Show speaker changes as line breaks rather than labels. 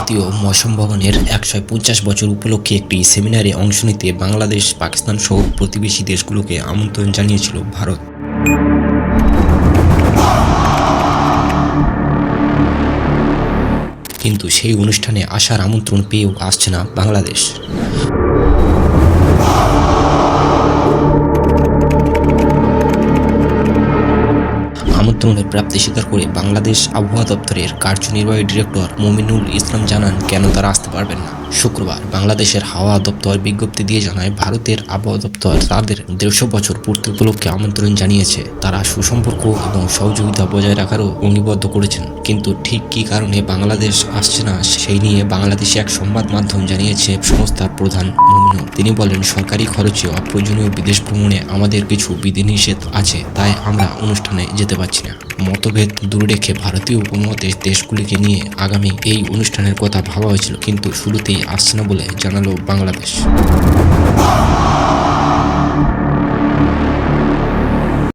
জাতীয় মৌসুম ভবনের ১৫০ বছর উপলক্ষে একটি সেমিনারে অংশ নিতে বাংলাদেশ, পাকিস্তান সহ প্রতিবেশী দেশগুলোকে আমন্ত্রণ জানিয়েছিল ভারত। কিন্তু সেই অনুষ্ঠানে আসার আমন্ত্রণ পেয়েও আসছে না বাংলাদেশ। আমন্ত্রণের প্রাপ্তি স্বীকার করে বাংলাদেশ আবহাওয়া দপ্তরের কার্যনির্বাহী ডিরেক্টর মমিনুল ইসলাম জানান কেন তারা আসতে পারবেন না। শুক্রবার বাংলাদেশের হাওয়া দপ্তর বিজ্ঞপ্তি দিয়ে জানায়, ভারতের আবহাওয়া দপ্তর তাদের ১৫০ বছর পূর্তি উপলক্ষে আমন্ত্রণ জানিয়েছে। তারা সুসম্পর্ক এবং সহযোগিতা বজায় রাখারও অঙ্গীবদ্ধ করেছেন, কিন্তু ঠিক কী কারণে বাংলাদেশ আসছে না সেই নিয়ে বাংলাদেশে এক সংবাদ মাধ্যম জানিয়েছে সংস্থার প্রধান মমিনুল। তিনি বলেন, সরকারি খরচে অপ্রয়োজনীয় বিদেশ ভ্রমণে আমাদের কিছু বিধিনিষেধ আছে, তাই আমরা অনুষ্ঠানে যেতে পারছি না। মতভেদ দূরে রেখে ভারতীয় উপমহাদেশ দেশগুলিকে নিয়ে আগামী এই অনুষ্ঠানের কথা ভাবা হয়েছিল, কিন্তু শুরুতেই আসছে না বলে জানালো বাংলাদেশ।